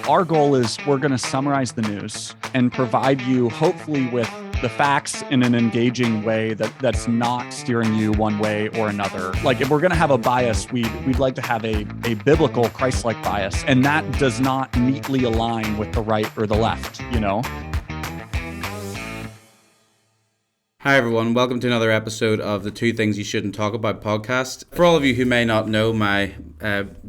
our goal is we're going to summarize the news and provide you hopefully with the facts in an engaging way that's not steering you one way or another. Like if we're going to have a bias, we'd like to have a biblical Christ-like bias, and that does not neatly align with the right or the left, you know? Hi everyone, welcome to another episode of the Two Things You Shouldn't Talk About podcast. For all of you who may not know my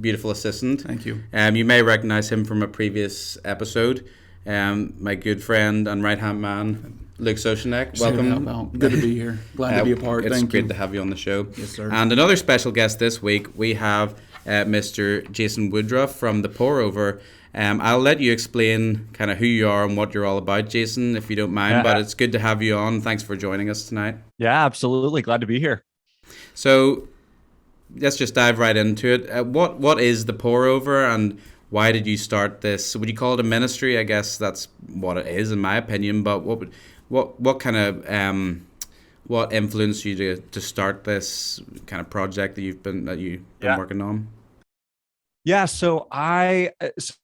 beautiful assistant, thank you. You may recognize him from a previous episode. My good friend and right-hand man, Luke Soshanek. Welcome. Good to be here. Glad to be a part. It's Thank great you. to have you on the show. Yes, sir. And another special guest this week, we have Mr. Jason Woodruff from The Pour Over. I'll let you explain kind of who you are and what you're all about, Jason, if you don't mind. But it's good to have you on. Thanks for joining us tonight. Yeah, absolutely. Glad to be here. So let's just dive right into it. What is The Pour Over, and why did you start this? Would you call it a ministry? I guess that's what it is, in my opinion. But what kind of what influenced you to start this kind of project that you've been working on? Yeah, so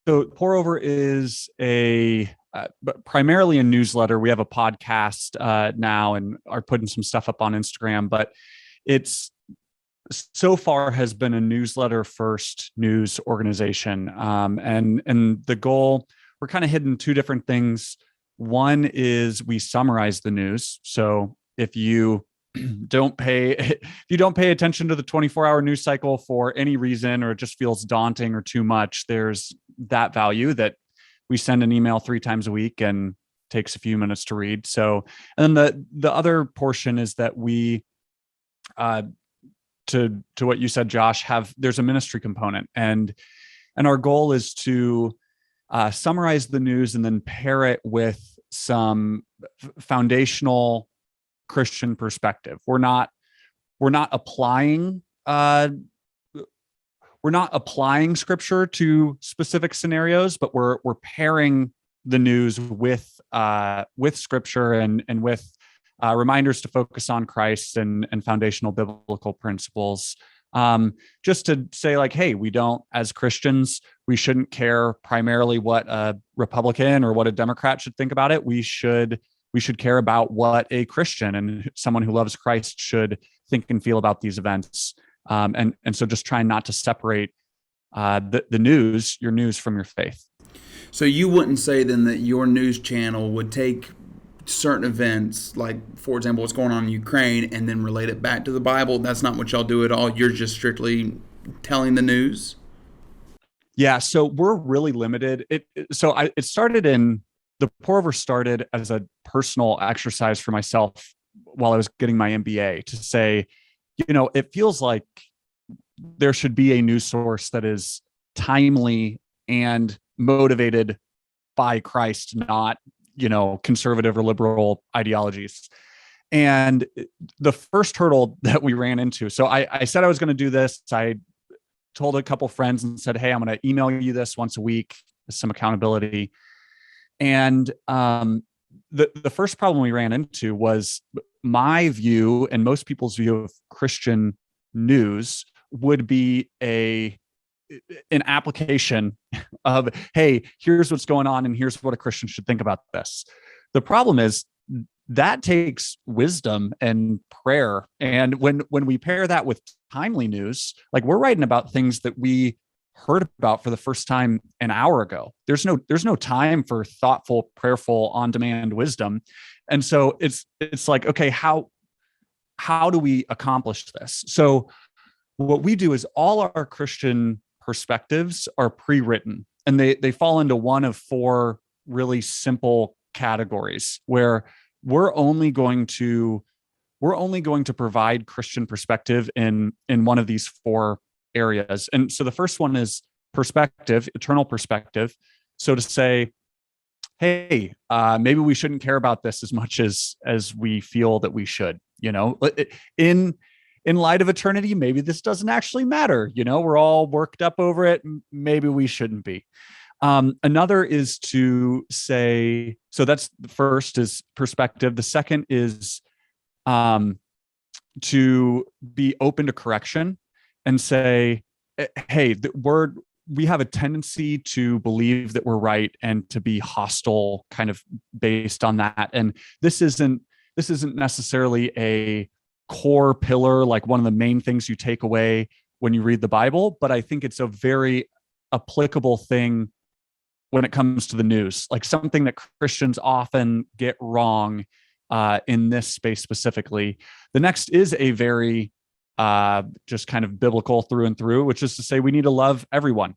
Pour Over is primarily a newsletter. We have a podcast now and are putting some stuff up on Instagram, but it's so far has been a newsletter first news organization. And the goal, we're kind of hitting two different things. One is we summarize the news. So if you don't pay attention to the 24-hour news cycle for any reason, or it just feels daunting or too much, there's that value that we send an email 3 times a week and takes a few minutes to read. So, and then the other portion is that we, to what you said, Josh, there's a ministry component, and our goal is to summarize the news and then pair it with some foundational Christian perspective. We're not applying scripture to specific scenarios, but we're pairing the news with scripture and with reminders to focus on Christ and foundational biblical principles. Just to say, like, hey, as Christians, we shouldn't care primarily what a Republican or what a Democrat should think about it. We should care about what a Christian and someone who loves Christ should think and feel about these events. And so just trying not to separate the news, your news, from your faith. So you wouldn't say then that your news channel would take certain events, like, for example, what's going on in Ukraine, and then relate it back to the Bible? That's not what y'all do at all. You're just strictly telling the news? Yeah, so we're really limited. It started The Pour Over started as a personal exercise for myself while I was getting my MBA, to say, it feels like there should be a news source that is timely and motivated by Christ, not, conservative or liberal ideologies. And the first hurdle that we ran into, so I said I was going to do this. I told a couple friends and said, hey, I'm going to email you this once a week with some accountability. And the first problem we ran into was my view, and most people's view, of Christian news would be an application of, hey, here's what's going on, and here's what a Christian should think about this. The problem is that takes wisdom and prayer. And when we pair that with timely news, like, we're writing about things that we heard about for the first time an hour ago. There's no time for thoughtful, prayerful, on-demand wisdom. And so it's like, okay, how do we accomplish this? So what we do is all our Christian perspectives are pre-written, and they fall into one of 4 really simple categories, where we're only going to provide Christian perspective in one of these 4 areas. And so the first one is perspective, eternal perspective. So to say, hey, maybe we shouldn't care about this as much as we feel that we should, in light of eternity, maybe this doesn't actually matter. We're all worked up over it. Maybe we shouldn't be. Another is to say, so that's the first is perspective. The second is to be open to correction and say, hey, we have a tendency to believe that we're right and to be hostile kind of based on that. And this isn't necessarily a core pillar, like one of the main things you take away when you read the Bible, but I think it's a very applicable thing when it comes to the news, like something that Christians often get wrong in this space specifically. The next is a very just kind of biblical through and through, which is to say we need to love everyone,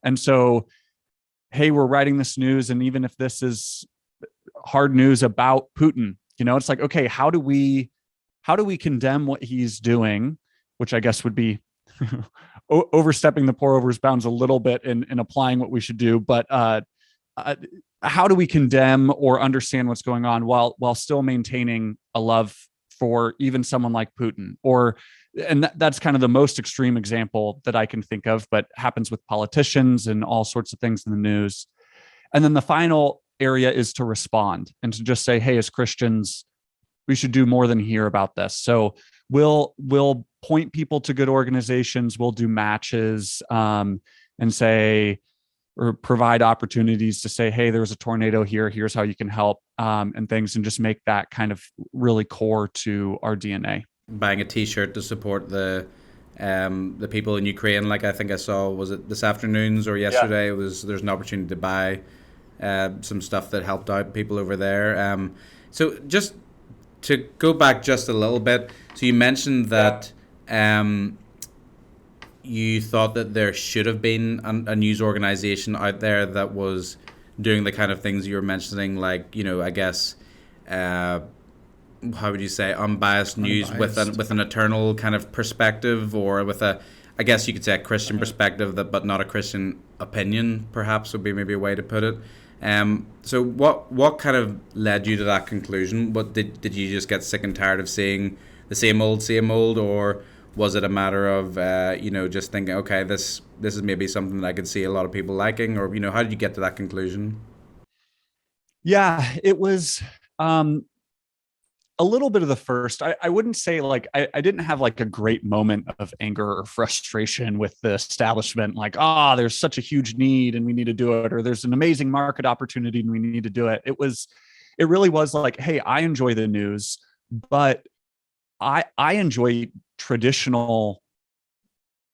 And so, hey, we're writing this news, and even if this is hard news about Putin, it's like, okay, how do we condemn what he's doing, which I guess would be overstepping the pour overs bounds a little bit in applying what we should do, but how do we condemn or understand what's going on while still maintaining a love for even someone like Putin? And that's kind of the most extreme example that I can think of, but happens with politicians and all sorts of things in the news. And then the final area is to respond and to just say, hey, as Christians, we should do more than hear about this. So we'll point people to good organizations. We'll do matches and say, or provide opportunities to say, hey, there's a tornado here. Here's how you can help and things, and just make that kind of really core to our DNA. Buying a T-shirt to support the people in Ukraine, like I think I saw, was it this afternoon's or yesterday? Yeah. There's an opportunity to buy some stuff that helped out people over there. So just to go back just a little bit, so you mentioned that you thought that there should have been a news organization out there that was doing the kind of things you were mentioning, like, I guess, how would you say, unbiased news with an eternal kind of perspective, or with I guess you could say a Christian perspective, but not a Christian opinion, perhaps would be maybe a way to put it. So what kind of led you to that conclusion? What did you just get sick and tired of seeing the same old, or was it a matter of just thinking, okay, this is maybe something that I could see a lot of people liking, or how did you get to that conclusion? Yeah, it was a little bit of the first. I wouldn't say like I didn't have like a great moment of anger or frustration with the establishment, like, there's such a huge need and we need to do it, or there's an amazing market opportunity and we need to do it. It really was like, hey, I enjoy the news, but I enjoy traditional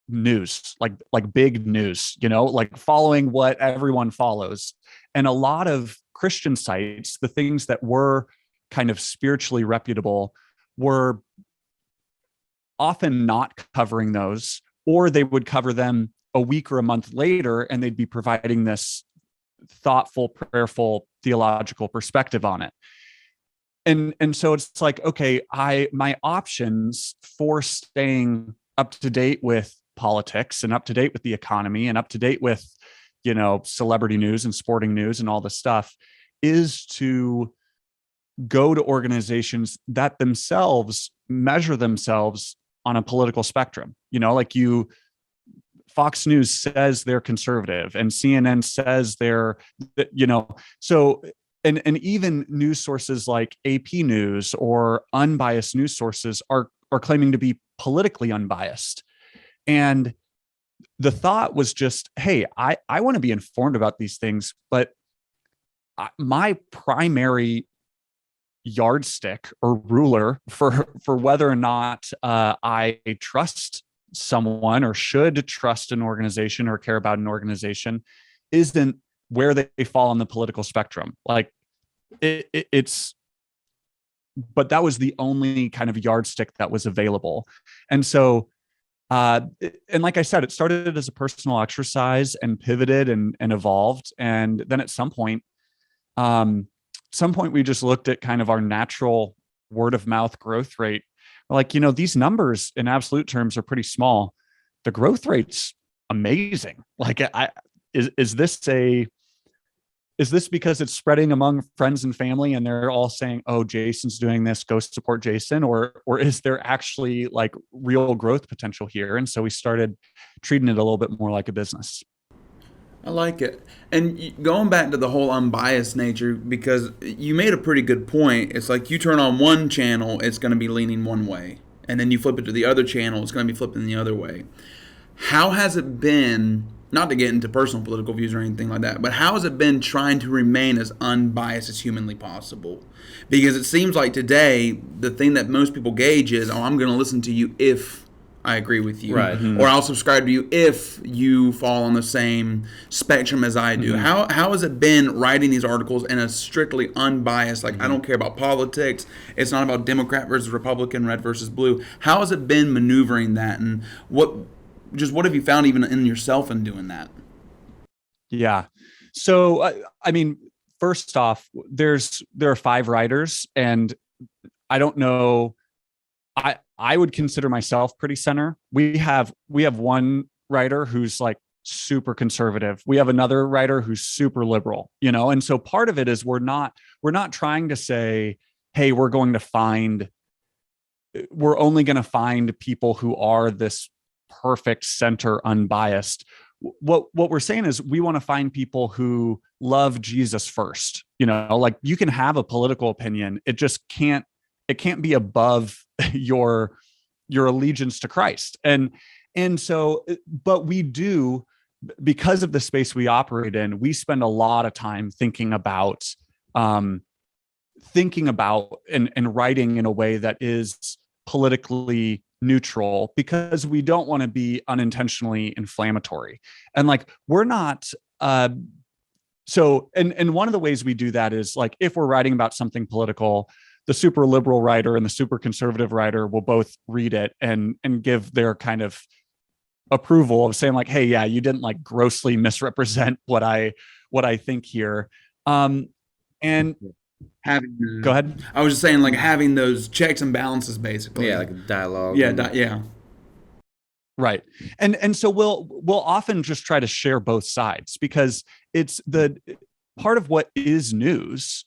news, like big news, like following what everyone follows. And a lot of Christian sites, the things that were kind of spiritually reputable, were often not covering those, or they would cover them a week or a month later, and they'd be providing this thoughtful, prayerful, theological perspective on it. And so it's like, okay, my options for staying up to date with politics and up to date with the economy and up to date with, celebrity news and sporting news and all this stuff is to go to organizations that themselves measure themselves on a political spectrum. Fox News says they're conservative and CNN says they're, so and even news sources like AP News or unbiased news sources are claiming to be politically unbiased. And the thought was just, hey, I want to be informed about these things, but my primary yardstick or ruler for whether or not I trust someone or should trust an organization or care about an organization isn't where they fall on the political spectrum. Like it's, but that was the only kind of yardstick that was available. And so, and like I said, it started as a personal exercise and pivoted and evolved. And then at some point we just looked at kind of our natural word of mouth growth rate. Like, these numbers in absolute terms are pretty small. The growth rate's amazing. Like, is this because it's spreading among friends and family and they're all saying, oh, Jason's doing this, go support Jason? Or is there actually like real growth potential here? And so we started treating it a little bit more like a business. I like it. And going back to the whole unbiased nature, because you made a pretty good point. It's like you turn on one channel, it's going to be leaning one way. And then you flip it to the other channel, it's going to be flipping the other way. How has it been, not to get into personal political views or anything like that, but how has it been trying to remain as unbiased as humanly possible? Because it seems like today, the thing that most people gauge is, oh, I'm going to listen to you if I agree with you. Right. Or I'll subscribe to you if you fall on the same spectrum as I do. How has it been writing these articles in a strictly unbiased, like I don't care about politics, it's not about Democrat versus Republican, red versus blue. How has it been maneuvering that, and what have you found even in yourself in doing that? Yeah. So, I mean, first off, there are 5 writers, and I don't know. I would consider myself pretty center. We have one writer who's like super conservative. We have another writer who's super liberal, and so part of it is we're not trying to say, hey, we're only going to find people who are this perfect center unbiased. What we're saying is we want to find people who love Jesus first. Like you can have a political opinion. It can't be above your allegiance to Christ. And so, but we do, because of the space we operate in, we spend a lot of time thinking about and writing in a way that is politically neutral, because we don't want to be unintentionally inflammatory. And like, we're not, so, and one of the ways we do that is like, if we're writing about something political, the super liberal writer and the super conservative writer will both read it and give their kind of approval of saying like, hey, yeah, you didn't like grossly misrepresent what I think here. And Having go ahead. I was just saying, like having those checks and balances, basically. Yeah, like a dialogue. Yeah, yeah. Right. And so we'll often just try to share both sides, because it's the part of what is news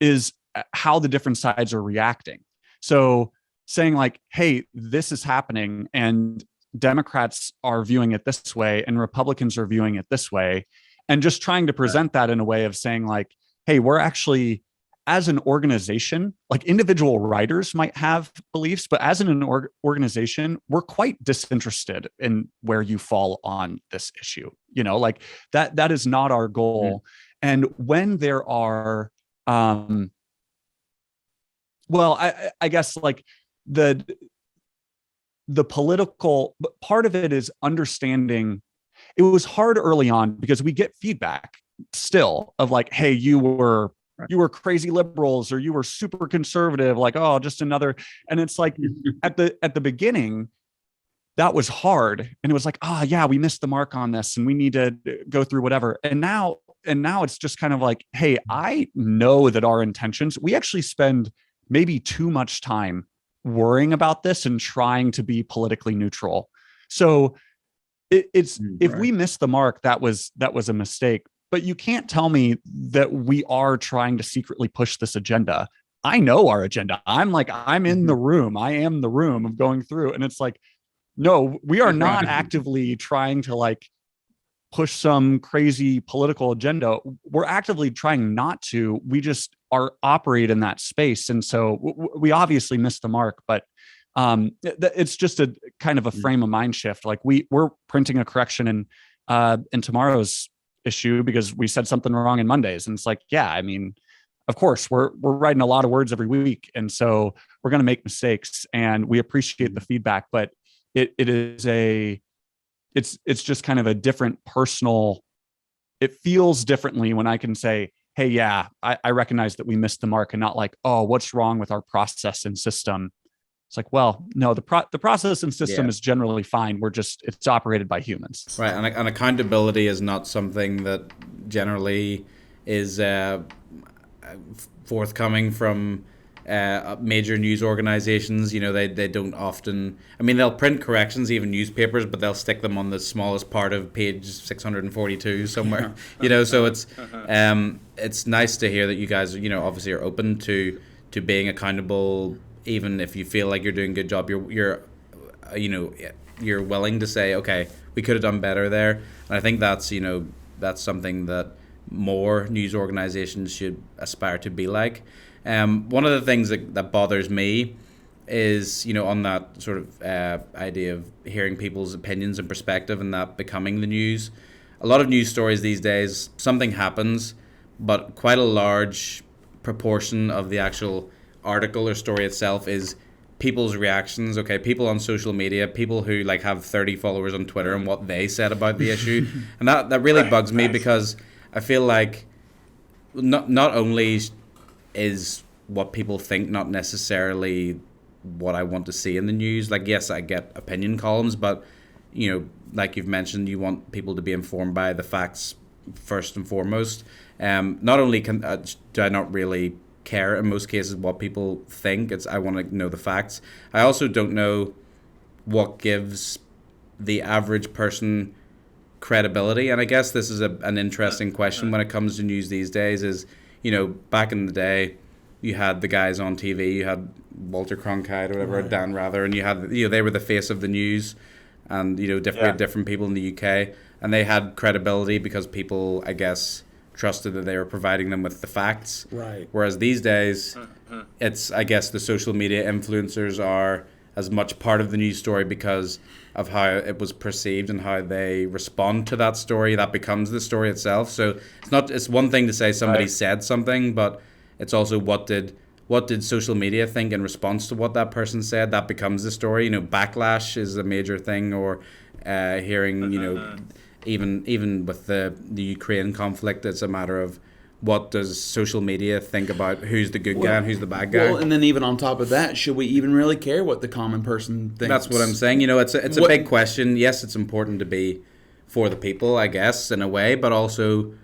is how the different sides are reacting. So saying like, hey, this is happening and Democrats are viewing it this way and Republicans are viewing it this way, and just trying to present that in a way of saying like, hey, we're actually, as an organization, like individual writers might have beliefs, but as an organization, we're quite disinterested in where you fall on this issue. Like that is not our goal. And when there are, well, I guess like the political part of it is understanding. It was hard early on because we get feedback still of like, hey, you were crazy liberals, or you were super conservative, like, oh, just another. And it's like at the beginning, that was hard. And it was like, oh yeah, we missed the mark on this and we need to go through whatever. And now it's just kind of like, hey, I know that our intentions, we actually spend maybe too much time worrying about this and trying to be politically neutral. So it's if we miss the mark, that was a mistake. But you can't tell me that we are trying to secretly push this agenda. I know our agenda. I'm in the room. I am the room of going through. And it's like, no, we are not actively trying to like push some crazy political agenda. We're actively trying not to. We just are operate in that space. And so we obviously missed the mark, but it's just a kind of a frame of mind shift. Like we're printing a correction in tomorrow's issue because we said something wrong in Mondays. And it's like, yeah, I mean, of course we're writing a lot of words every week. And so we're going to make mistakes, and we appreciate the feedback, but it's just kind of a different personal, it feels differently when I can say, hey, yeah, I recognize that we missed the mark, and not like, oh, what's wrong with our process and system? It's like, well, no, the process and system is generally fine. It's operated by humans. Right. And accountability is not something that generally is forthcoming from major news organizations. They don't often, I mean, they'll print corrections, even newspapers, but they'll stick them on the smallest part of page 642 somewhere. So it's nice to hear that you guys, obviously are open to being accountable. Even if you feel like you're doing a good job, you're willing to say, okay, we could have done better there. And I think that's something that more news organizations should aspire to be like. One of the things that bothers me is, on that sort of idea of hearing people's opinions and perspective and that becoming the news. A lot of news stories these days, something happens, but quite a large proportion of the actual article or story itself is people's reactions. Okay, people on social media, people who like have 30 followers on Twitter and what they said about the issue. And that really bugs me, because I feel like not only is what people think not necessarily what I want to see in the news. Like, yes, I get opinion columns, but like you've mentioned, you want people to be informed by the facts first and foremost. Not only do I not really care in most cases what people think, I want to know the facts. I also don't know what gives the average person credibility, and I guess this is an interesting question when it comes to news these days. Is back in the day, you had the guys on TV, you had Walter Cronkite or whatever, right, Dan Rather, and you had they were the face of the news, and different people in the UK, and they had credibility because people, I guess, trusted that they were providing them with the facts. Right. Whereas these days, it's, I guess, the social media influencers are as much part of the news story because of how it was perceived and how they respond to that story. That becomes the story itself. So it's one thing to say somebody said something, but it's also what did social media think in response to what that person said. That becomes the story. Backlash is a major thing, or hearing, even with the Ukraine conflict, it's a matter of what does social media think about who's the good guy and who's the bad guy. Well, and then even on top of that, should we even really care what the common person thinks? That's what I'm saying. It's a big question. Yes, it's important to be for the people, I guess, in a way, but also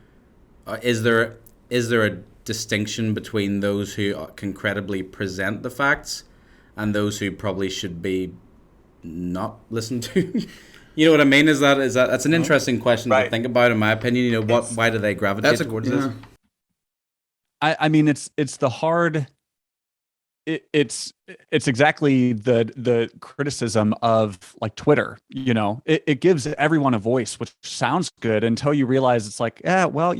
is there a distinction between those who can credibly present the facts and those who probably should be not listened to? You know what I mean? That's an interesting question to think about, in my opinion. Why do they gravitate towards this? I mean, it's the hard. It's exactly the criticism of like Twitter. It gives everyone a voice, which sounds good until you realize it's like, well,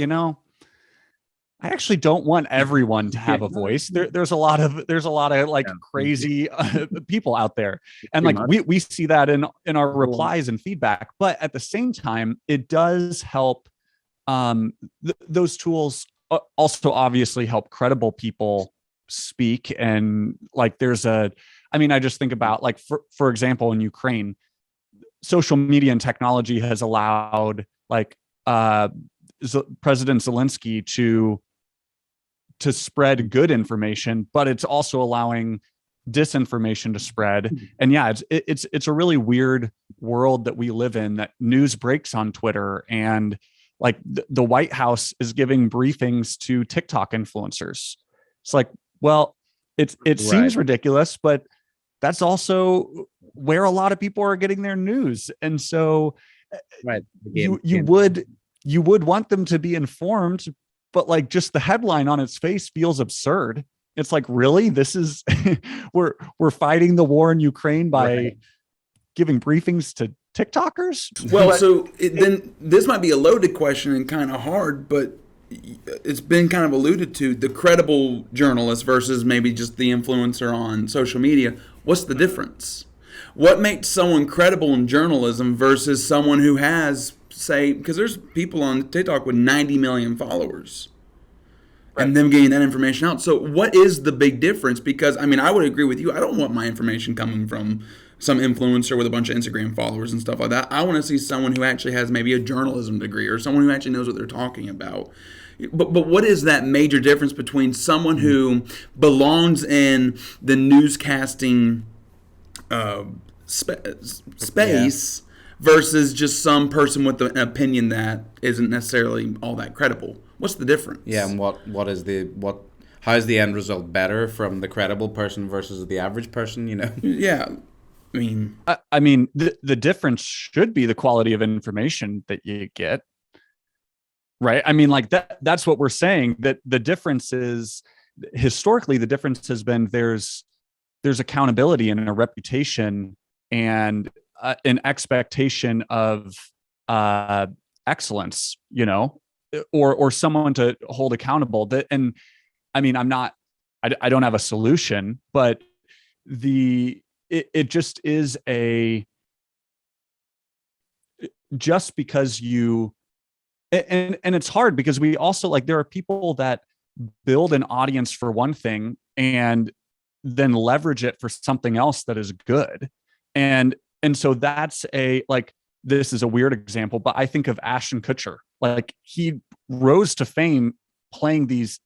I actually don't want everyone to have a voice. There's a lot of like crazy people out there, and like we see that in our replies and feedback. But at the same time, it does help. Those tools also obviously help credible people speak, and like I just think about, like, for example, in Ukraine, social media and technology has allowed like President Zelensky to spread good information, but it's also allowing disinformation to spread. And it's a really weird world that we live in, that news breaks on Twitter, and like the White House is giving briefings to TikTok influencers. It's like, well, it seems ridiculous, but that's also where a lot of people are getting their news. And so you would want them to be informed, but like just the headline on its face feels absurd. It's like, really, this is we're fighting the war in Ukraine by giving briefings to TikTokers? Well, so then this might be a loaded question and kind of hard, but it's been kind of alluded to, the credible journalist versus maybe just the influencer on social media. What's the difference? What makes someone credible in journalism versus someone who has, say, because there's people on TikTok with 90 million followers and them getting that information out. So what is the big difference? Because, I would agree with you. I don't want my information coming from some influencer with a bunch of Instagram followers and stuff like that. I want to see someone who actually has maybe a journalism degree or someone who actually knows what they're talking about. But what is that major difference between someone who belongs in the newscasting space versus just some person with an opinion that isn't necessarily all that credible? What's the difference? Yeah, and how is the end result better from the credible person versus the average person? Yeah. The difference should be the quality of information that you get, right? Like that's what we're saying, that the difference is, historically, the difference has been there's accountability and a reputation and an expectation of excellence, or someone to hold accountable. I don't have a solution, but it just is just because you, and it's hard because we also, like, there are people that build an audience for one thing and then leverage it for something else that is good. And so that's like, this is a weird example, but I think of Ashton Kutcher. Like, he rose to fame playing these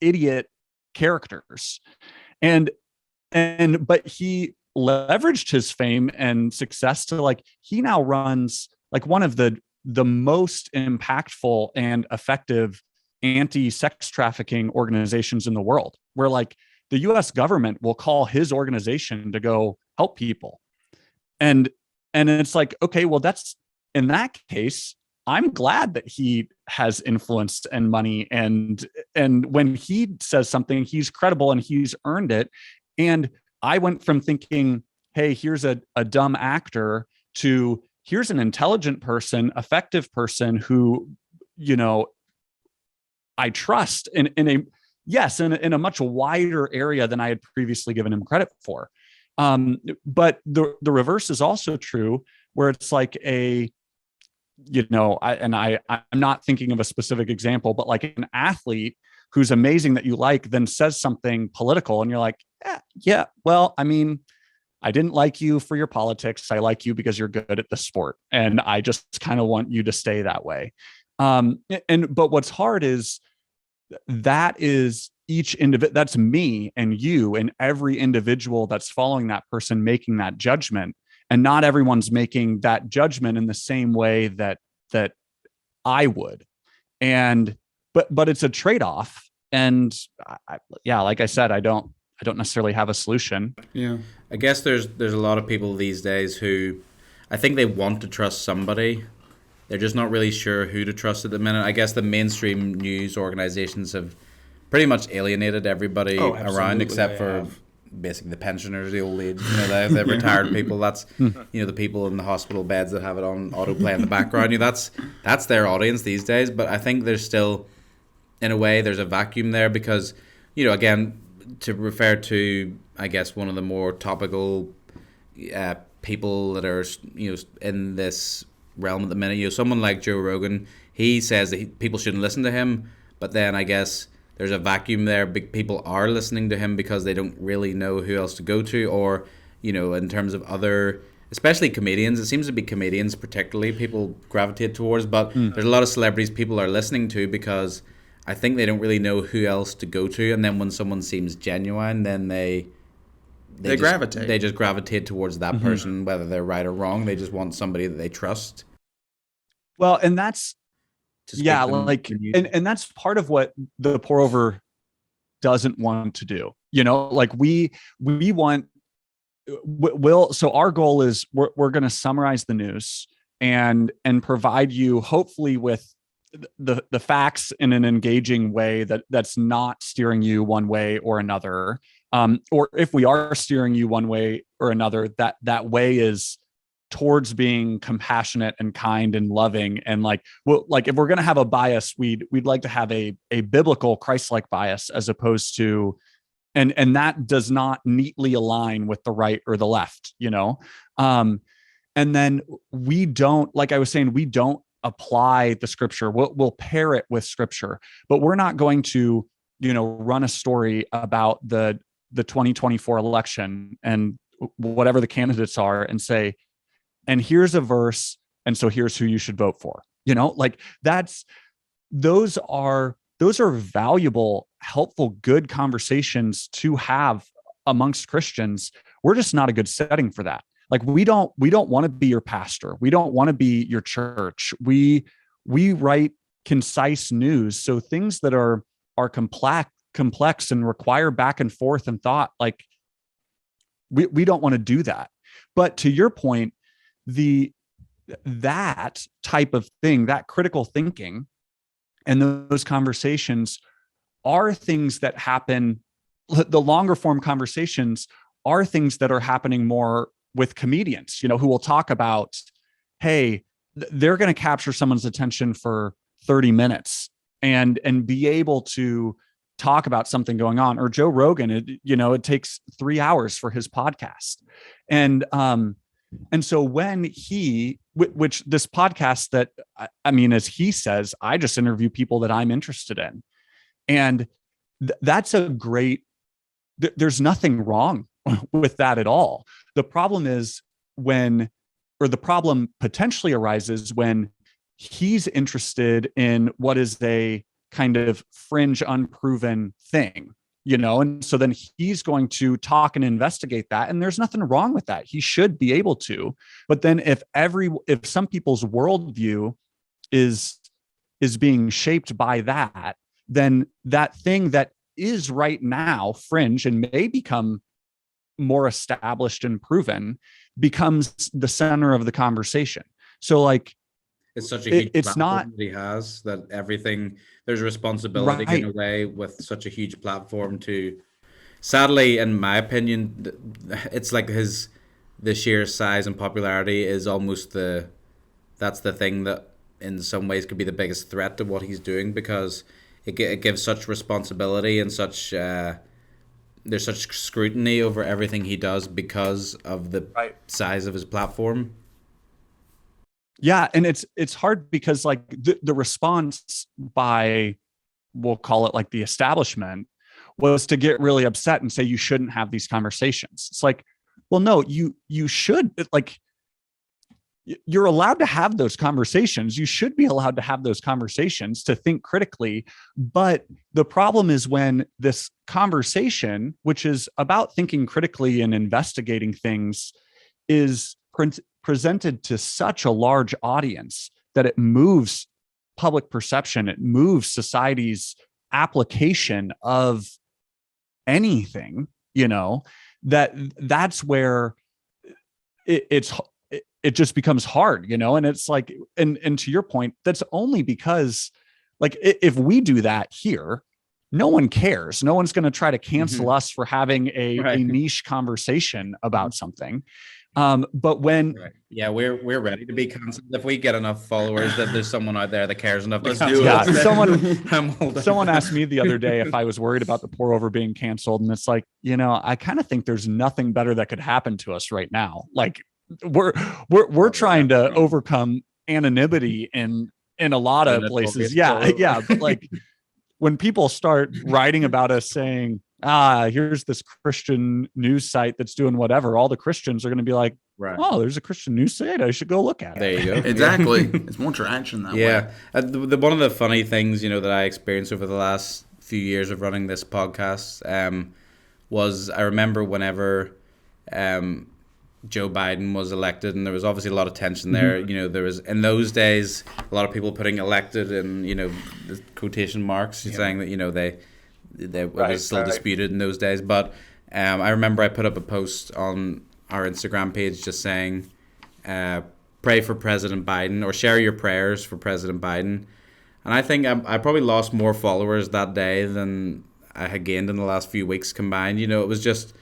idiot characters. But he leveraged his fame and success to, like, he now runs like one of the most impactful and effective anti-sex trafficking organizations in the world, where, like, the US government will call his organization to go help people. And it's like, okay, well, that's, in that case, I'm glad that he has influence and money, and when he says something, he's credible and he's earned it. And I went from thinking, hey, here's a dumb actor, to here's an intelligent person, effective person who, I trust in a much wider area than I had previously given him credit for. But the reverse is also true, where it's like I'm not thinking of a specific example, but like an athlete who's amazing that you like then says something political, and you're like, yeah, well, I mean, I didn't like you for your politics. I like you because you're good at the sport, and I just kind of want you to stay that way. But what's hard is that is each individual, that's me and you and every individual that's following that person making that judgment. And not everyone's making that judgment in the same way that I would. But it's a trade-off. And like I said, I don't necessarily have a solution. Yeah. I guess there's a lot of people these days who, I think they want to trust somebody. They're just not really sure who to trust at the minute. I guess the mainstream news organizations have pretty much alienated everybody around, except for basically the pensioners, the old age, the retired people. That's the people in the hospital beds that have it on autoplay in the background. That's their audience these days. But I think there's still, in a way, there's a vacuum there because, again, to refer to, I guess, one of the more topical people that are in this realm at the minute, someone like Joe Rogan, he says that people shouldn't listen to him, but then I guess there's a vacuum there. Big people are listening to him because they don't really know who else to go to, or in terms of other, especially comedians, it seems to be comedians particularly people gravitate towards, but there's a lot of celebrities people are listening to because I think they don't really know who else to go to, and then when someone seems genuine, then they gravitate. They just gravitate towards that person, whether they're right or wrong. They just want somebody that they trust. Well, and that's, and that's part of what the pour over doesn't want to do. Like we want, so our goal is we're going to summarize the news and provide you hopefully with the facts in an engaging way that's not steering you one way or another. Or if we are steering you one way or another, that way is towards being compassionate and kind and loving. And like if we're going to have a bias, we'd like to have a biblical Christ-like bias, as opposed to, and that does not neatly align with the right or the left, and then we don't, like I was saying, we don't apply the scripture. We'll pair it with scripture, but we're not going to, run a story about the 2024 election and whatever the candidates are and say, and here's a verse, and so here's who you should vote for. Like those are valuable, helpful, good conversations to have amongst Christians. We're just not a good setting for that. Like we don't want to be your pastor. We don't want to be your church. We write concise news. So things that are complex and require back and forth and thought, like we don't want to do that. But to your point, that type of thing, that critical thinking and those conversations are things that happen. The longer form conversations are things that are happening more with comedians, who will talk about, hey, they're going to capture someone's attention for 30 minutes and be able to talk about something going on. Or Joe Rogan, it takes 3 hours for his podcast. And so when which this podcast that, I mean, as he says, I just interview people that I'm interested in. And that's a great, there's nothing wrong with that at all. The problem is the problem potentially arises when he's interested in what is a kind of fringe, unproven thing, and so then he's going to talk and investigate that. And there's nothing wrong with that. He should be able to. But then if some people's worldview is being shaped by that, then that thing that is right now fringe and may become more established and proven becomes the center of the conversation. So like, it's such a huge it's not that he has, that everything, there's a responsibility right. in a way with such a huge platform to, sadly, in my opinion, it's like the sheer size and popularity is almost that's the thing that in some ways could be the biggest threat to what he's doing, because it gives such responsibility and such there's such scrutiny over everything he does because of the size of his platform. Yeah, and it's hard because like the response by, we'll call it like the establishment, was to get really upset and say you shouldn't have these conversations. It's like, well, no, you should, like, you're allowed to have those conversations. You should be allowed to have those conversations, to think critically. But the problem is when this conversation, which is about thinking critically and investigating things, is presented to such a large audience that it moves public perception, it moves society's application of anything, that's where it just becomes hard, and it's like, and to your point, that's only because, like, if we do that here, no one cares. No one's going to try to cancel us for having a niche conversation about something. But when we're ready to be canceled if we get enough followers that there's someone out there that cares enough to cancel. Yeah, someone asked me the other day if I was worried about the pour over being canceled, and it's like, I kind of think there's nothing better that could happen to us right now. Like, we're trying to overcome anonymity in a lot of places. Yeah, but like when people start writing about us saying, here's this Christian news site that's doing whatever, all the Christians are going to be like, oh, there's a Christian news site, I should go look at it. There you go. Exactly. It's more traction that way. Yeah. One of the funny things, that I experienced over the last few years of running this podcast was, I remember whenever Joe Biden was elected, and there was obviously a lot of tension there. There was, in those days, a lot of people putting elected in, the quotation marks, saying that, they was still disputed in those days. But I remember I put up a post on our Instagram page just saying, pray for President Biden, or share your prayers for President Biden. And I think I probably lost more followers that day than I had gained in the last few weeks combined. It was just,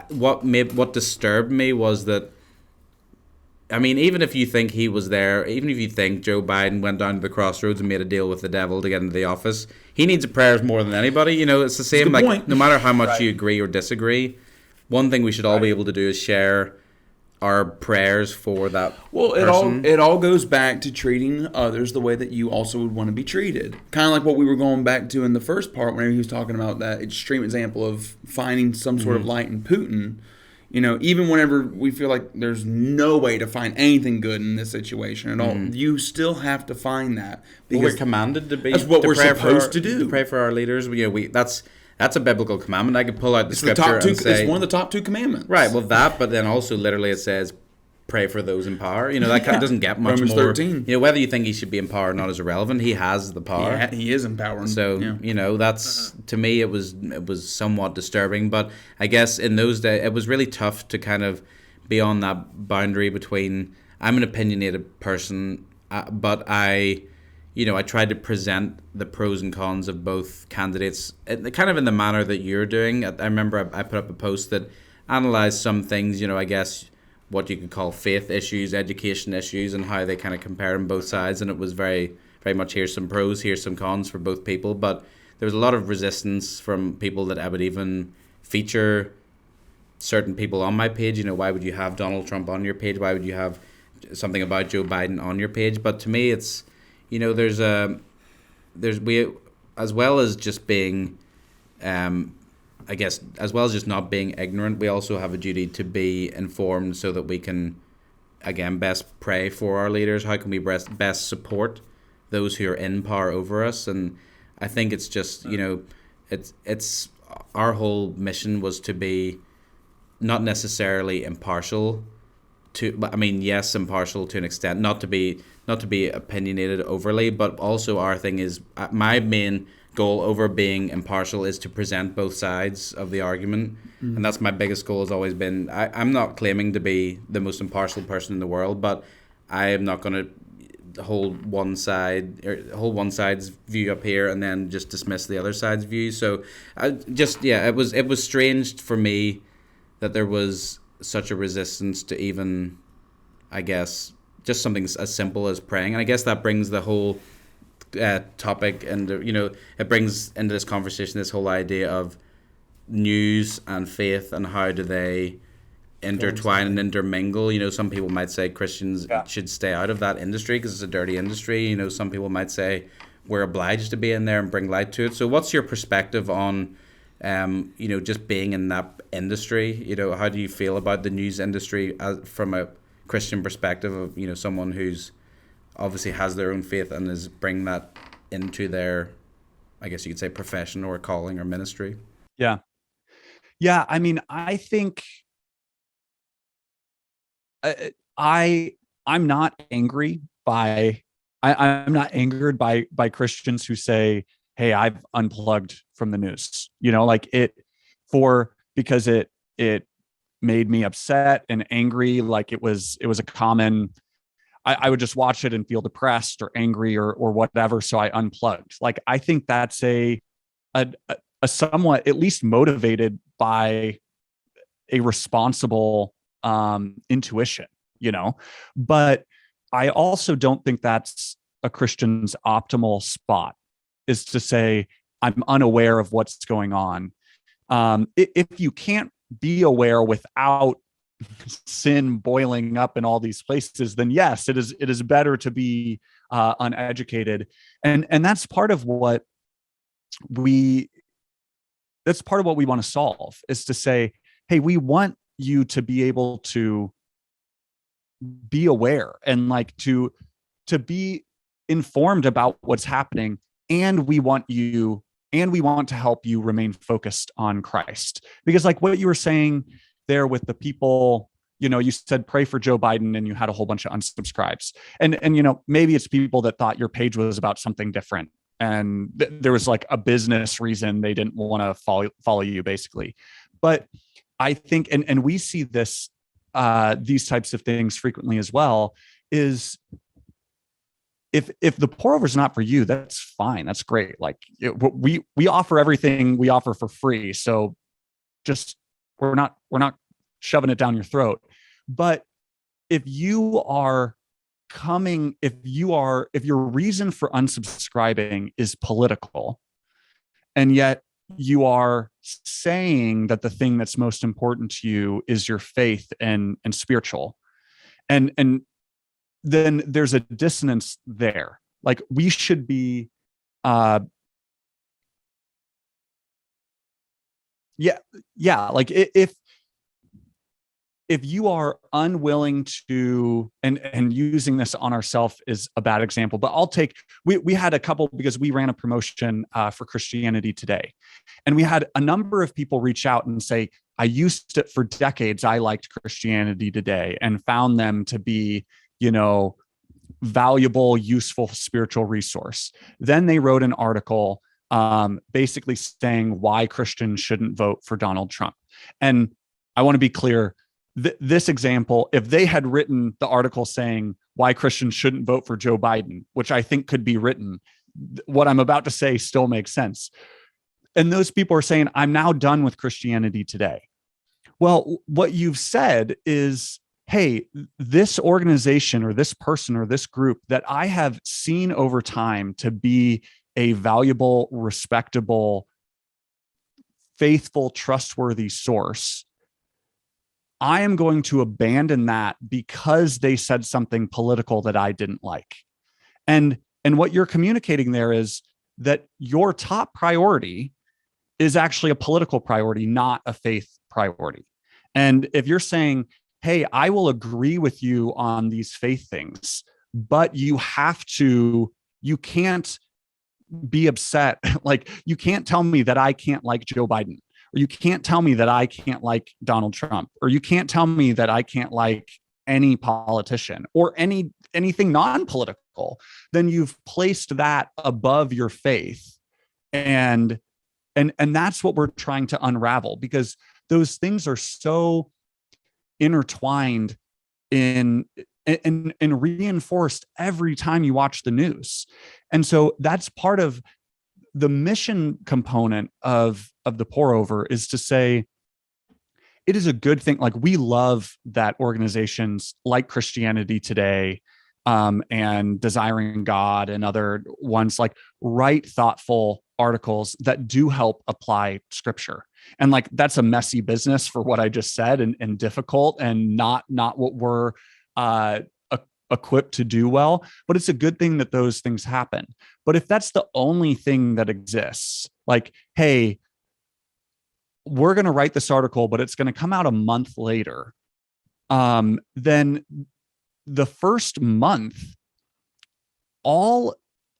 what disturbed me was that, I mean, even if you think he was there, even if you think Joe Biden went down to the crossroads and made a deal with the devil to get into the office, he needs prayers more than anybody. It's the same, like, point. No matter how much you agree or disagree, one thing we should all be able to do is share our prayers for that person. It all goes back to treating others the way that you also would want to be treated. Kind of like what we were going back to in the first part, whenever he was talking about that extreme example of finding some sort of light in Putin. Even whenever we feel like there's no way to find anything good in this situation at all, you still have to find that. Because we're commanded to be. That's what we're supposed to do. To pray for our leaders. That's a biblical commandment. I could pull out the scripture and say, it's one of the top 2 commandments. Right. Well, but then also literally it says, pray for those in power. That doesn't get much Romans more. 13. Whether you think he should be in power or not is irrelevant. He has the power. Yeah, he is empowering. So that's to me it was somewhat disturbing. But I guess in those days it was really tough to kind of be on that boundary between, I'm an opinionated person, but I tried to present the pros and cons of both candidates, kind of in the manner that you're doing. I remember I put up a post that analyzed some things, I guess what you could call faith issues, education issues, and how they kind of compare on both sides. And it was very, very much, here's some pros, here's some cons for both people. But there was a lot of resistance from people that I would even feature certain people on my page. You know, why would you have Donald Trump on your page? Why would you have something about Joe Biden on your page? But to me, it's, you know, we, as well as just being, I guess, as well as just not being ignorant, we also have a duty to be informed so that we can, again, best pray for our leaders. How can we best support those who are in power over us? And I think it's just, you know, it's our whole mission was to be not necessarily impartial but I mean, yes, impartial to an extent, not to be opinionated overly, but also our thing is, my main goal over being impartial is to present both sides of the argument. And that's my biggest goal, has always been, I'm not claiming to be the most impartial person in the world, but I am not going to hold one side's view up here and then just dismiss the other side's view. So it was strange for me that there was such a resistance to even, I guess, just something as simple as praying. And I guess that brings the whole topic, and you know, it brings into this conversation this whole idea of news and faith and how do they intertwine and intermingle. You know, some people might say Christians should stay out of that industry because it's a dirty industry. You know, some people might say we're obliged to be in there and bring light to it. So what's your perspective on you know, just being in that industry? You know, how do you feel about the news industry from a Christian perspective of, you know, someone who's obviously has their own faith and is bringing that into their, I guess you could say, profession or calling or ministry? Yeah. I mean, I think I'm not angry by, I'm not angered by Christians who say, hey, I've unplugged from the news, you know, like because it made me upset and angry. Like it was a common, I would just watch it and feel depressed or angry or whatever. So I unplugged. Like, I think that's a somewhat, at least motivated by a responsible intuition, you know, but I also don't think that's a Christian's optimal spot, is to say, I'm unaware of what's going on. If you can't be aware without sin boiling up in all these places, then yes, it is better to be uneducated. And that's part of what we want to solve, is to say, hey, we want you to be able to be aware and like to be informed about what's happening. And we want to help you remain focused on Christ. Because like what you were saying there with the people, you know, you said pray for Joe Biden and you had a whole bunch of unsubscribes. And you know, maybe it's people that thought your page was about something different. And there was like a business reason they didn't want to follow you, basically. But I think, and we see this, these types of things frequently as well, is if the pour over is not for you, that's fine. That's great. Like we offer everything we offer for free. So just, we're not shoving it down your throat. But if your reason for unsubscribing is political, and yet you are saying that the thing that's most important to you is your faith and spiritual, and then there's a dissonance there. Like we should be, like if you are unwilling to, and using this on ourselves is a bad example, but we had a couple, because we ran a promotion for Christianity Today. And we had a number of people reach out and say, I used it for decades. I liked Christianity Today and found them to be, you know, valuable, useful spiritual resource. Then they wrote an article basically saying why Christians shouldn't vote for Donald Trump. And I want to be clear, this example, if they had written the article saying why Christians shouldn't vote for Joe Biden, which I think could be written, what I'm about to say still makes sense. And those people are saying, I'm now done with Christianity Today. Well, what you've said is, hey, this organization or this person or this group that I have seen over time to be a valuable, respectable, faithful, trustworthy source, I am going to abandon that because they said something political that I didn't like. And what you're communicating there is that your top priority is actually a political priority, not a faith priority. And if you're saying, hey, I will agree with you on these faith things, but you can't be upset. Like, you can't tell me that I can't like Joe Biden, or you can't tell me that I can't like Donald Trump, or you can't tell me that I can't like any politician or anything non-political. Then you've placed that above your faith. And that's what we're trying to unravel, because those things are so intertwined and reinforced every time you watch the news. And so that's part of the mission component of the pour over, is to say, it is a good thing. Like, we love that organizations like Christianity Today, and Desiring God and other ones, like, write thoughtful articles that do help apply scripture. And like, that's a messy business for what I just said, and difficult, and not what we're equipped to do well. But it's a good thing that those things happen. But if that's the only thing that exists, like, hey, we're going to write this article, but it's going to come out a month later, then the first month, all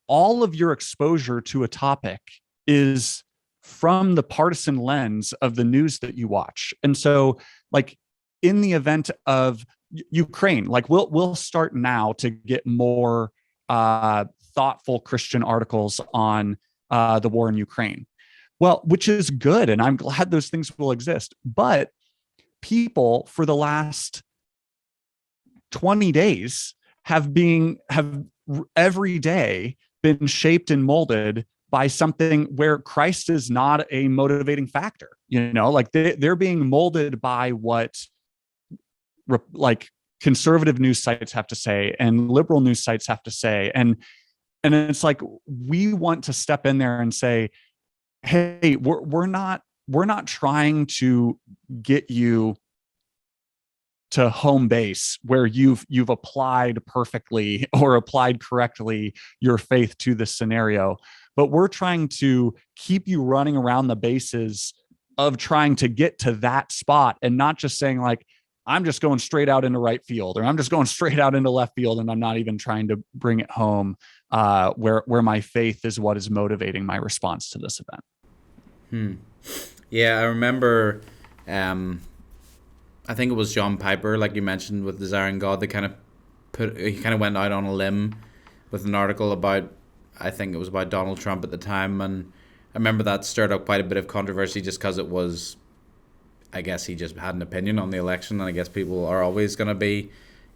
of your exposure to a topic is from the partisan lens of the news that you watch. And so, like, in the event of Ukraine, like, we'll start now to get more thoughtful Christian articles on the war in Ukraine. Well, which is good, and I'm glad those things will exist. But people for the last 20 days have every day been shaped and molded by something where Christ is not a motivating factor. Like, they're being molded by what like conservative news sites have to say and liberal news sites have to say. And it's like, we want to step in there and say, hey, we're not trying to get you to home base where you've applied perfectly or applied correctly your faith to the scenario, but we're trying to keep you running around the bases of trying to get to that spot, and not just saying, like, I'm just going straight out into right field, or I'm just going straight out into left field, and I'm not even trying to bring it home where my faith is what is motivating my response to this event. Yeah, I remember, I think it was John Piper, like you mentioned, with Desiring God, he kind of went out on a limb with an article about, I think it was about Donald Trump at the time, and I remember that stirred up quite a bit of controversy just because it was, I guess he just had an opinion on the election, and I guess people are always going to be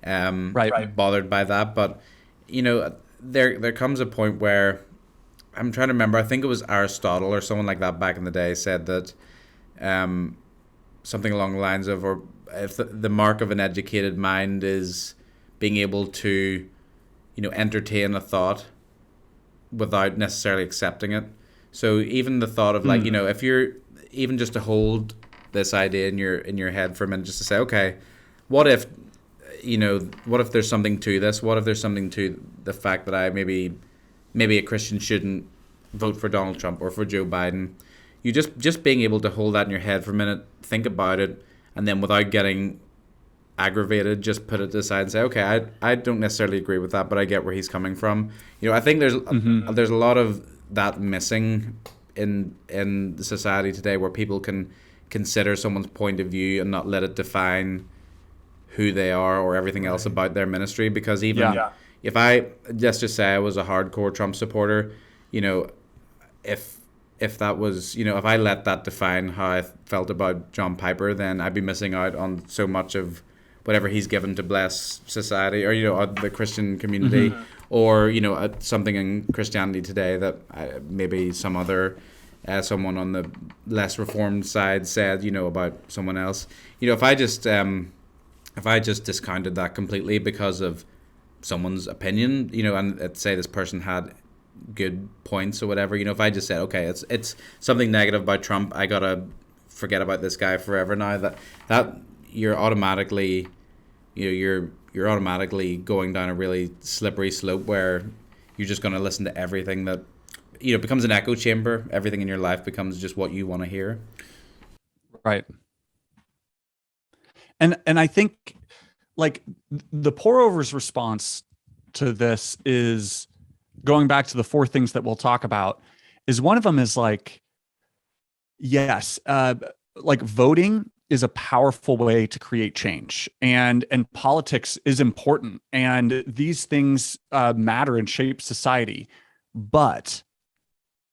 bothered by that. But, there comes a point where, I'm trying to remember, I think it was Aristotle or someone like that back in the day said that something along the lines of, or if the mark of an educated mind is being able to, entertain a thought without necessarily accepting it. So even the thought of, like, if you're even just to hold this idea in your head for a minute, just to say, okay, what if there's something to this? What if there's something to the fact that I maybe a Christian shouldn't vote for Donald Trump or for Joe Biden? You just being able to hold that in your head for a minute, think about it, and then without getting aggravated, just put it aside and say, okay, I don't necessarily agree with that, but I get where he's coming from. I think there's a lot of that missing in the society today, where people can consider someone's point of view and not let it define who they are or everything else about their ministry. Because even if let's just say I was a hardcore Trump supporter, if that was, if I let that define how I felt about John Piper, then I'd be missing out on so much of whatever he's given to bless society, or, the Christian community, or, something in Christianity Today that maybe some other, someone on the less reformed side said, about someone else. If I just discounted that completely because of someone's opinion, and let's say this person had good points or whatever. If I just said, okay, it's something negative about Trump, I gotta forget about this guy forever now. That you're automatically, you're automatically going down a really slippery slope where you're just gonna listen to everything that becomes an echo chamber. Everything in your life becomes just what you want to hear. Right. And I think like the pour over's response to this is going back to the four things that we'll talk about, is one of them is like, yes, like voting is a powerful way to create change, and politics is important, and these things matter and shape society, but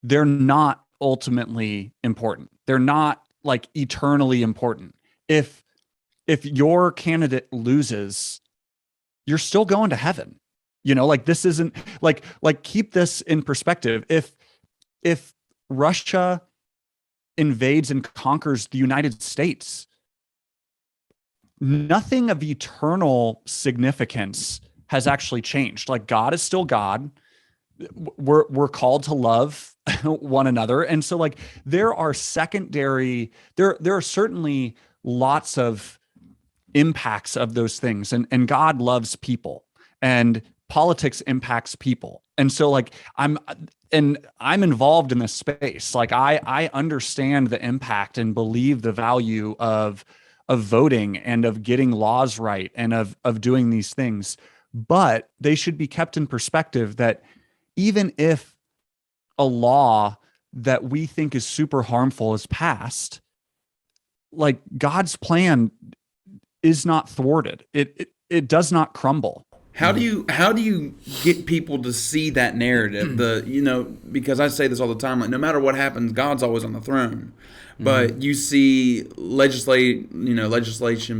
they're not ultimately important. They're not like eternally important. If your candidate loses, you're still going to heaven. Like this isn't like keep this in perspective. If Russia invades and conquers the United States, nothing of eternal significance has actually changed. Like God is still God. We're called to love one another. And so like there are secondary, there are certainly lots of impacts of those things. And God loves people, and politics impacts people. And so like I'm involved in this space. Like I understand the impact and believe the value of voting and of getting laws right and of doing these things. But they should be kept in perspective that even if a law that we think is super harmful is passed, like God's plan is not thwarted. It does not crumble. How do you get people to see that narrative? Because I say this all the time, like no matter what happens, God's always on the throne. But you see legislation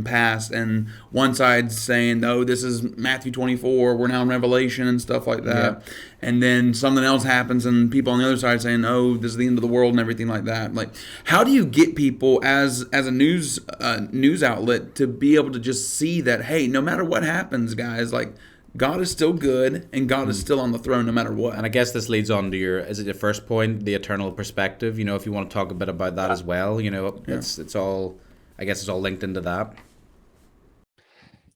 passed, and one side's saying, "Oh, this is Matthew 24. We're now in Revelation and stuff like that." Yeah. And then something else happens, and people on the other side saying, "Oh, this is the end of the world," and everything like that. Like, how do you get people as a news outlet to be able to just see that, hey, no matter what happens, guys, like God is still good, and God is still on the throne no matter what. And I guess this leads on to your first point, the eternal perspective. If you want to talk a bit about that as well, it's all, I guess it's all linked into that.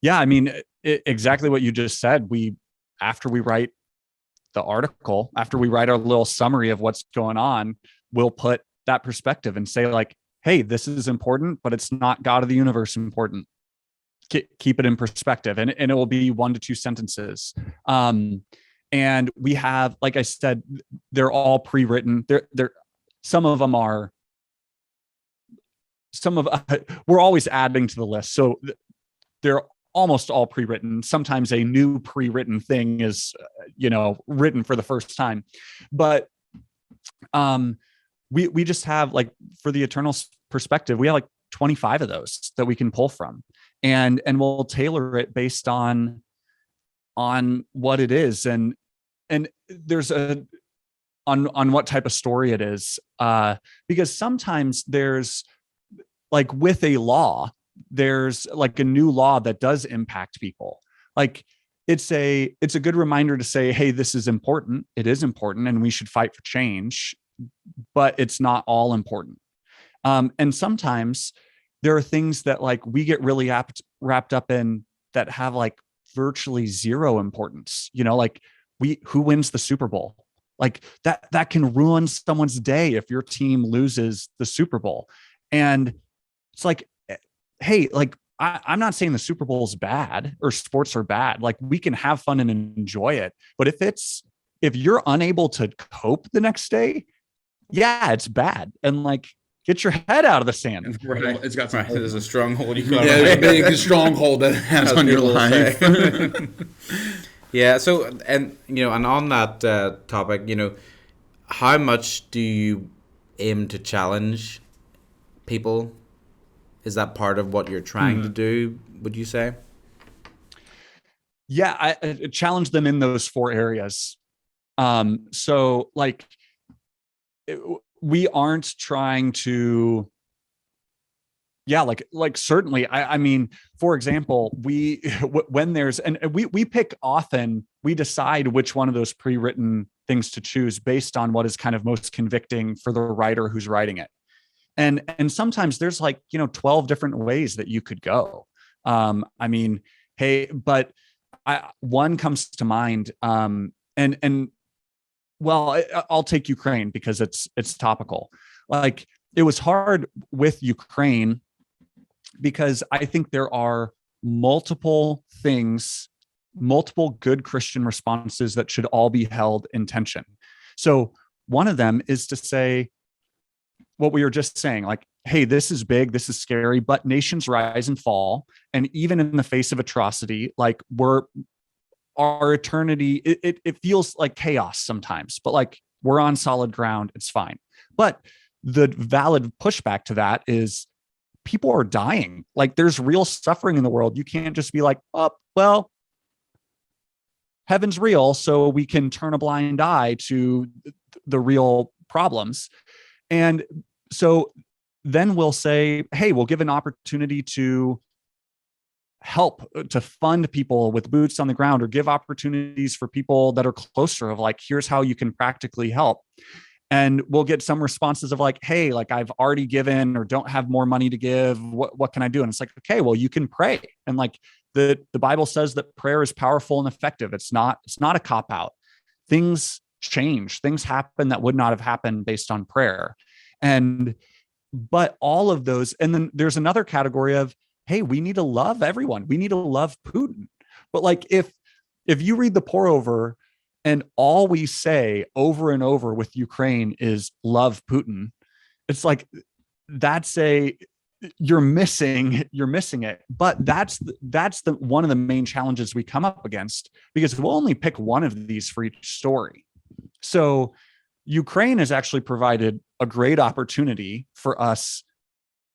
Yeah, I mean, exactly what you just said. After we write the article, after we write our little summary of what's going on, we'll put that perspective and say like, hey, this is important, but it's not God of the universe important. Keep it in perspective, and it will be 1 to 2 sentences. And we have, like I said, they're all pre-written. Some of them are. We're always adding to the list, so they're almost all pre-written. Sometimes a new pre-written thing is, written for the first time, but we just have like for the eternal perspective, we have like 25 of those that we can pull from. And we'll tailor it based on what it is, and there's on what type of story it is, because sometimes there's like with a law, there's like a new law that does impact people. Like it's a good reminder to say, hey, this is important. It is important, and we should fight for change, but it's not all important. And sometimes there are things that like we get really wrapped up in that have like virtually zero importance. Like who wins the Super Bowl? Like that can ruin someone's day if your team loses the Super Bowl. And it's like, hey, like I'm not saying the Super Bowl is bad or sports are bad. Like we can have fun and enjoy it. But if you're unable to cope the next day, yeah, it's bad. And like, get your head out of the sand. Right. It's got some. There's a stronghold you got. Yeah, there's a big stronghold that has on your life. Yeah. So, and on that topic, how much do you aim to challenge people? Is that part of what you're trying to do, would you say? Yeah, I challenge them in those 4 areas. So like we aren't trying to, Yeah, like certainly. I mean, for example, we when there's and we pick often, we decide which one of those pre-written things to choose based on what is kind of most convicting for the writer who's writing it. And sometimes there's like, 12 different ways that you could go. I mean, hey, but one comes to mind. And well, I'll take Ukraine because it's topical. Like, it was hard with Ukraine because I think there are multiple things, multiple good Christian responses that should all be held in tension. So one of them is to say what we were just saying, like, hey, this is big, this is scary, but nations rise and fall. And even in the face of atrocity, like, our eternity, it feels like chaos sometimes, but like, we're on solid ground, it's fine. But the valid pushback to that is people are dying. Like, there's real suffering in the world. You can't just be like, oh, well, heaven's real, so we can turn a blind eye to the real problems. And so then we'll say, hey, we'll give an opportunity to help, to fund people with boots on the ground, or give opportunities for people that are closer of like, here's how you can practically help. And we'll get some responses of like, hey, like, I've already given or don't have more money to give. What can I do? And it's like, okay, well, you can pray. And like, the Bible says that prayer is powerful and effective. It's not a cop out. Things change, things happen that would not have happened based on prayer. But all of those, and then there's another category of, hey, we need to love everyone. We need to love Putin. But like, if you read the pour over and all we say over and over with Ukraine is love Putin, it's like, you're missing it. But that's the one of the main challenges we come up against, because we'll only pick one of these for each story. So Ukraine has actually provided a great opportunity for us,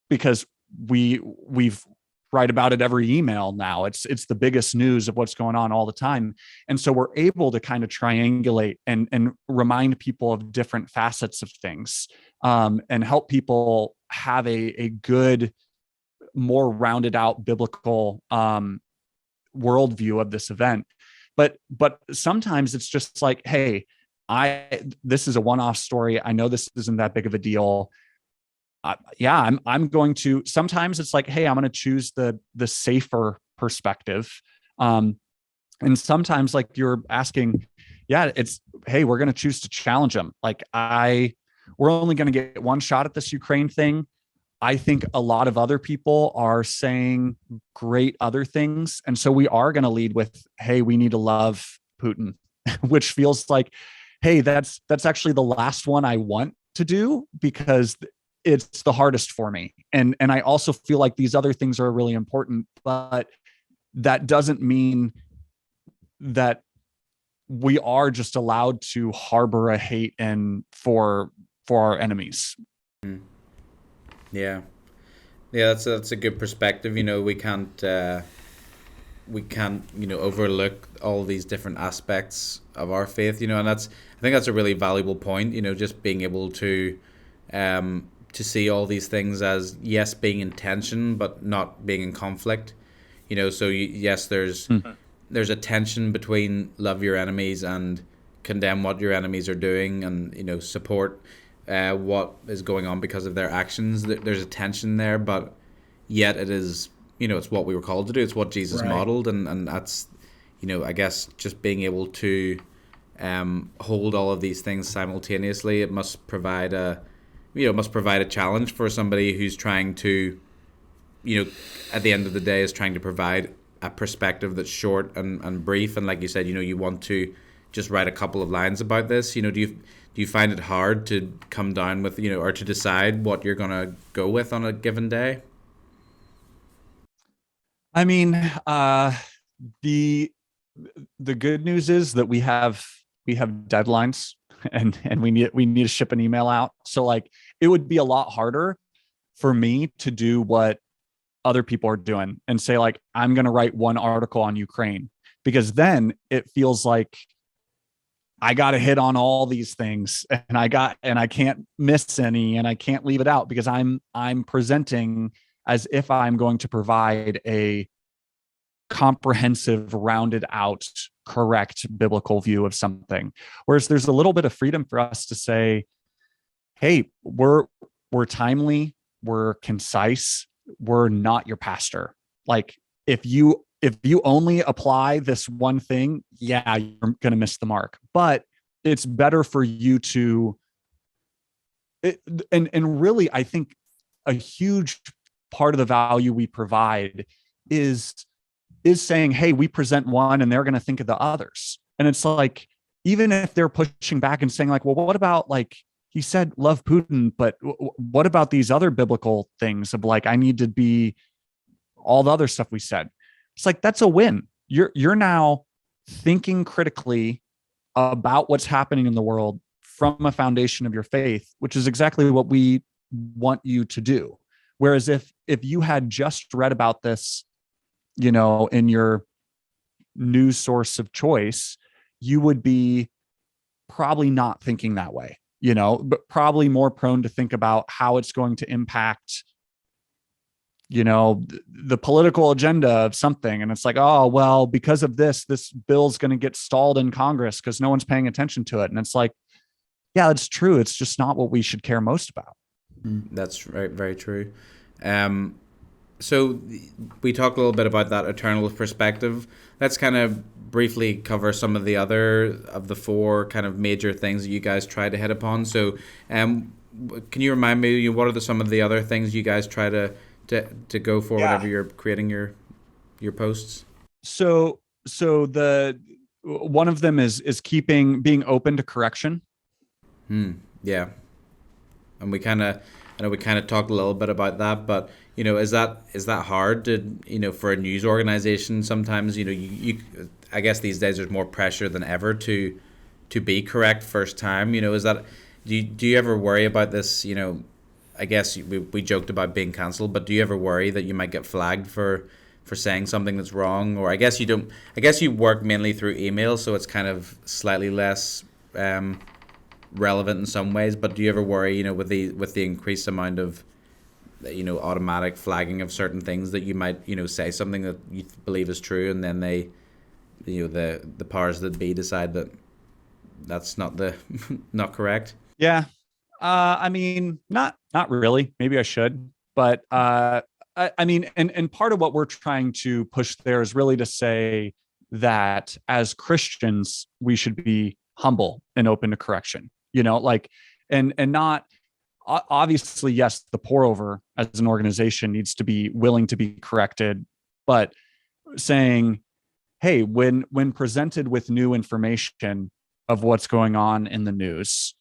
because we've write about it every email now. It's the biggest news of what's going on all the time. And so we're able to kind of triangulate and remind people of different facets of things, and help people have a good, more rounded out biblical worldview of this event. But sometimes it's just like, hey, this is a one-off story. I know this isn't that big of a deal. I'm going to, sometimes it's like, hey, I'm going to choose the safer perspective. And sometimes, like you're asking, it's, hey, we're going to choose to challenge them. Like, we're only going to get one shot at this Ukraine thing. I think a lot of other people are saying great other things. And so we are going to lead with, hey, we need to love Putin, which feels like, hey, that's actually the last one I want to do, because it's the hardest for me. And I also feel like these other things are really important, but that doesn't mean that we are just allowed to harbor a hate and for our enemies. Yeah. That's a good perspective. We can't overlook all these different aspects of our faith. And I think that's a really valuable point. Just being able to see all these things as, yes, being in tension, but not being in conflict. So yes, there's a tension between love your enemies and condemn what your enemies are doing, and support what is going on because of their actions. There's a tension there, but yet it is, it's what we were called to do. It's what Jesus modeled, and that's, I guess, just being able to hold all of these things simultaneously. It must provide a challenge for somebody who's trying to, at the end of the day, is trying to provide a perspective that's short and brief. And like you said, you want to just write a couple of lines about this. Do you find it hard to come down with, or to decide what you're going to go with on a given day? I mean, the good news is that we have deadlines, and we need to ship an email out. So like, it would be a lot harder for me to do what other people are doing and say like, I'm going to write one article on Ukraine, because then it feels like I got to hit on all these things, and I can't miss any, and I can't leave it out, because I'm presenting as if I'm going to provide a comprehensive, rounded out, correct biblical view of something. Whereas there's a little bit of freedom for us to say, hey, we're timely, we're concise, we're not your pastor. Like if you only apply this one thing, yeah, you're going to miss the mark. But it's better for you to and really, I think a huge part of the value we provide is saying, hey, we present one and they're going to think of the others. And it's like, even if they're pushing back and saying like, well, what about like, he said, love Putin, but what about these other biblical things of like, I need to be all the other stuff we said. It's like, that's a win. You're now thinking critically about what's happening in the world from a foundation of your faith, which is exactly what we want you to do. Whereas if you had just read about this, you know, in your news source of choice, you would be probably not thinking that way, you know, but probably more prone to think about how it's going to impact, you know, the political agenda of something. And it's like, oh, well, because of this bill's going to get stalled in Congress because no one's paying attention to it. And it's like, yeah, it's true. It's just not what we should care most about. That's very, very true. So we talked a little bit about that eternal perspective. Let's kind of briefly cover some of the other of the four kind of major things that you guys try to hit upon. So can you remind me, what are some of the other things you guys try to go for whenever you're creating your posts? So the one of them is being open to correction. Yeah. And I know we kind of talked a little bit about that, but you know, is that hard to, you know, for a news organization sometimes, you know, you I guess these days there's more pressure than ever to be correct first time, you know, is that, do you ever worry about this, you know, I guess we joked about being cancelled, but do you ever worry that you might get flagged for saying something that's wrong? Or I guess you don't, I guess you work mainly through email, so it's kind of slightly less relevant in some ways, but do you ever worry, you know, with the increased amount of, you know, automatic flagging of certain things, that you might, you know, say something that you believe is true and then they, you know, the powers that be decide that that's not not correct? Yeah. I mean, not really. Maybe I should, but I mean, and part of what we're trying to push there is really to say that as Christians, we should be humble and open to correction, you know, like, and not, obviously, yes, the pour over as an organization needs to be willing to be corrected, but saying, hey, when presented with new information of what's going on in the news,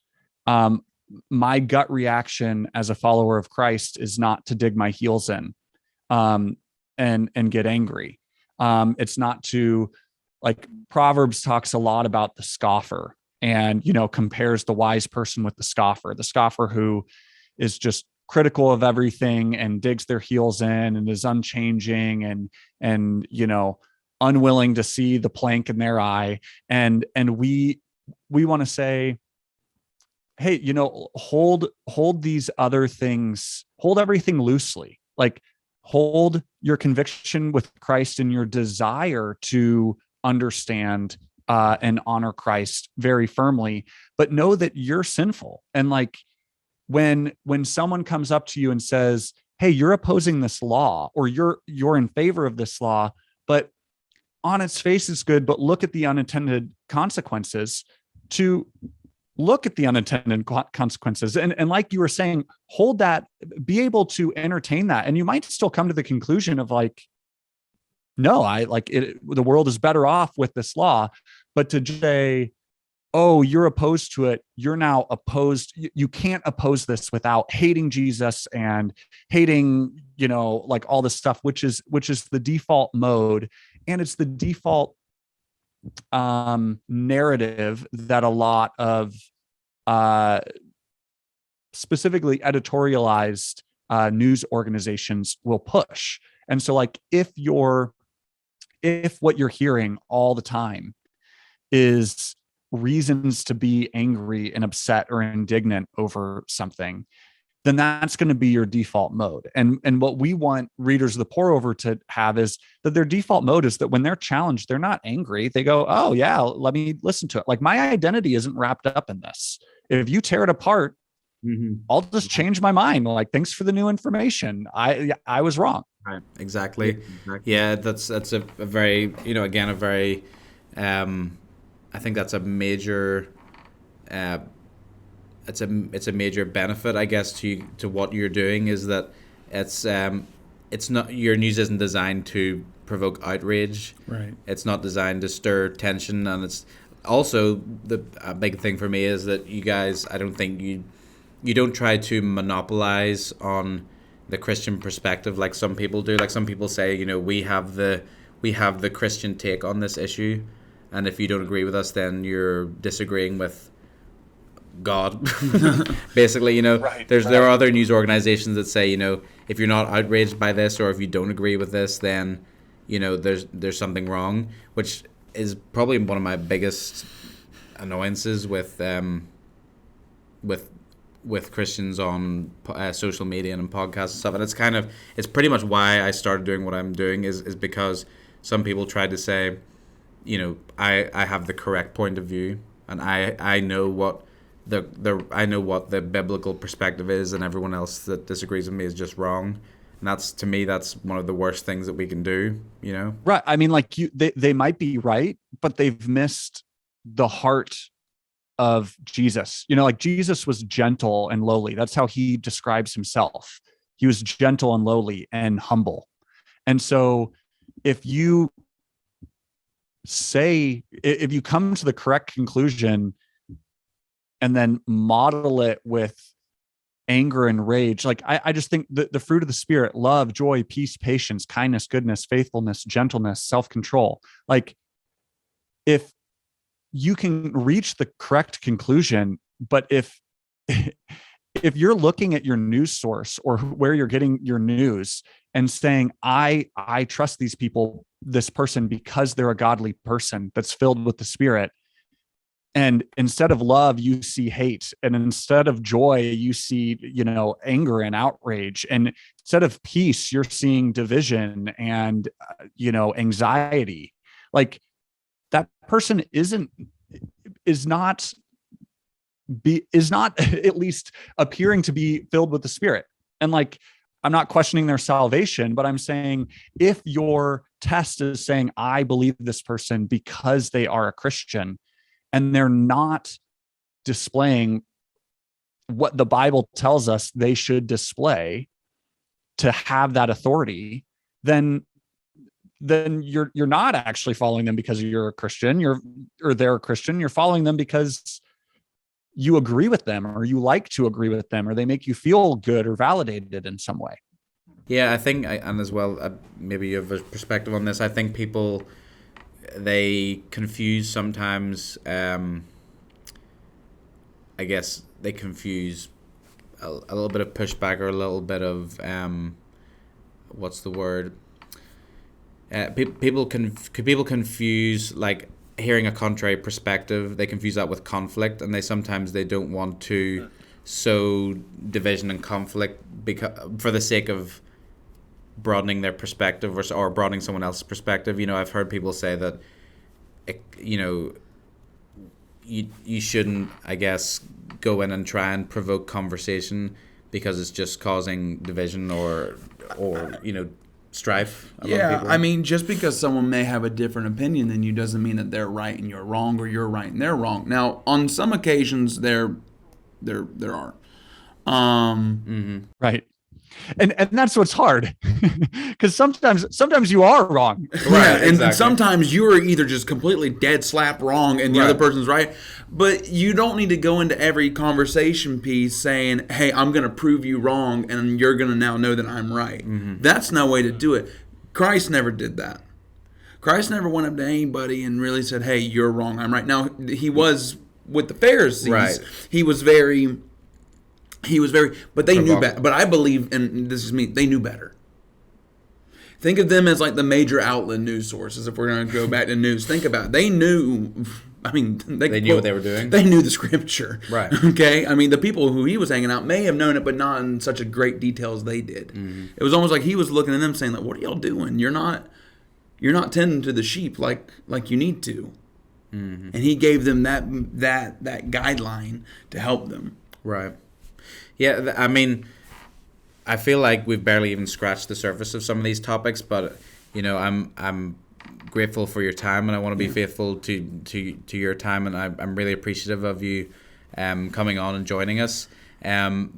my gut reaction as a follower of Christ is not to dig my heels in and get angry. It's not to, like, Proverbs talks a lot about the scoffer and, you know, compares the wise person with the scoffer who is just critical of everything and digs their heels in and is unchanging and, you know, unwilling to see the plank in their eye. And we want to say, hey, you know, hold these other things, hold everything loosely, like hold your conviction with Christ and your desire to understand and honor Christ very firmly, but know that you're sinful. And like, when someone comes up to you and says, hey, you're opposing this law, or you're in favor of this law, but on its face is good, but look at the unintended consequences, to look at the unintended consequences. And like you were saying, hold that, be able to entertain that. And you might still come to the conclusion of like, no, the world is better off with this law, but to say, oh, you're opposed to it, you're now opposed. You can't oppose this without hating Jesus and hating, you know, like all this stuff, which is the default mode. And it's the default narrative that a lot of specifically editorialized news organizations will push. And so like, if what you're hearing all the time is reasons to be angry and upset or indignant over something, then that's going to be your default mode. And what we want readers of the pour over to have is that their default mode is that when they're challenged, they're not angry. They go, oh yeah, let me listen to it. Like, my identity isn't wrapped up in this. If you tear it apart, I'll just change my mind. Like, thanks for the new information. I was wrong. Right. Exactly. Yeah, that's a very, again, a very, I think that's a major, it's a major benefit, I guess, to what you're doing, is that it's not, your news isn't designed to provoke outrage. Right. It's not designed to stir tension, and it's also a big thing for me is that you guys, I don't think you don't try to monopolize on the Christian perspective like some people do. Like, some people say, we have the Christian take on this issue, and if you don't agree with us, then you're disagreeing with God. Basically, Right, there are other news organizations that say, if you're not outraged by this, or if you don't agree with this, then there's something wrong, which is probably one of my biggest annoyances with Christians on social media and podcasts and stuff. And it's pretty much why I started doing what I'm doing, is because some people tried to say, I have the correct point of view, and I know what the biblical perspective is, and everyone else that disagrees with me is just wrong. And to me, that's one of the worst things that we can do, Right. I mean, like, they might be right, but they've missed the heart of Jesus. Like, Jesus was gentle and lowly. That's how he describes himself. He was gentle and lowly and humble. And so if you come to the correct conclusion and then model it with anger and rage, like, I just think the fruit of the Spirit, love, joy, peace, patience, kindness, goodness, faithfulness, gentleness, self-control, like, if you can reach the correct conclusion, but if you're looking at your news source or where you're getting your news and saying, I trust this person because they're a godly person that's filled with the Spirit, and instead of love, you see hate, and instead of joy, you see, anger and outrage, and instead of peace, you're seeing division and, anxiety. Like, that person is not at least appearing to be filled with the Spirit. And, like, I'm not questioning their salvation, but I'm saying, if your test is saying, I believe this person because they are a Christian, and they're not displaying what the Bible tells us they should display to have that authority, then you're not actually following them because you're a Christian, or they're a Christian. You're following them because you agree with them, or you like to agree with them, or they make you feel good or validated in some way. Yeah, I think, and as well, maybe you have a perspective on this. I think people, they confuse sometimes, I guess they confuse a little bit of pushback, or a little bit of, what's the word? People confuse, like, hearing a contrary perspective. They confuse that with conflict, and they don't want to sow division and conflict for the sake of broadening their perspective, or broadening someone else's perspective. I've heard people say that, you shouldn't, I guess, go in and try and provoke conversation, because it's just causing division or strife among people. I mean, just because someone may have a different opinion than you doesn't mean that they're right and you're wrong, or you're right and they're wrong. Now, on some occasions, there are. Right. And that's what's hard, because sometimes you are wrong. Right. Yeah, and exactly. Sometimes you are either just completely dead slap wrong and the other person's right. But you don't need to go into every conversation piece saying, hey, I'm going to prove you wrong, and you're going to now know that I'm right. Mm-hmm. That's no way to do it. Christ never did that. Christ never went up to anybody and really said, hey, you're wrong, I'm right. Now, he was with the Pharisees. Right. He was very, but they knew better. But I believe, and this is me, they knew better. Think of them as like the major outlet news sources. If we're going to go back to news, think about it. They knew I mean, They knew what they were doing. They knew the scripture. Right. Okay? I mean, the people who he was hanging out may have known it, but not in such a great detail as they did. Mm-hmm. It was almost like he was looking at them saying, like, what are y'all doing? You're not tending to the sheep like you need to. Mm-hmm. And he gave them that guideline to help them. Right. Yeah, I mean, I feel like we've barely even scratched the surface of some of these topics, but I'm grateful for your time, and I want to be faithful to your time, and I'm really appreciative of you coming on and joining us.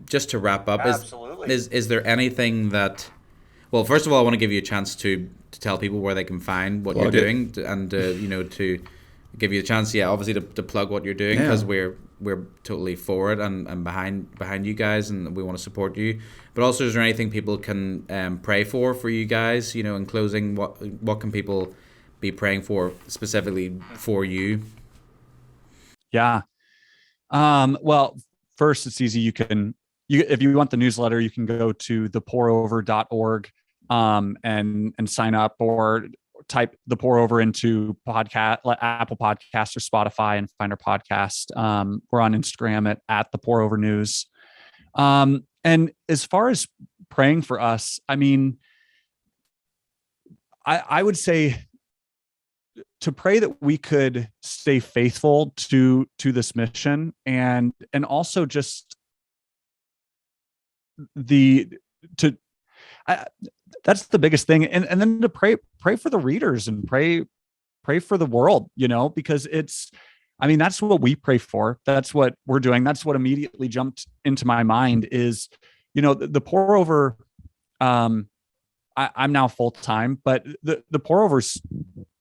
Just to wrap up, is there anything that? Well, first of all, I want to give you a chance to tell people where they can find what you're doing, and to give you a chance, obviously to plug what you're doing, because we're totally for it and behind you guys, and we want to support you. But also, is there anything people can pray for you guys? In closing, what can people be praying for specifically for you? Yeah. Well, first, it's easy. If you want the newsletter, you can go to thepourover.org and sign up, or type The Pour Over into Apple Podcasts or Spotify and find our podcast. We're on Instagram at The Pour Over News. And as far as praying for us, I mean, I would say to pray that we could stay faithful to this mission, and also just that's the biggest thing. And then to pray for the readers, and pray for the world, because that's what we pray for. That's what we're doing. That's what immediately jumped into my mind is, the Pour Over, I'm now full-time, but the Pour Over's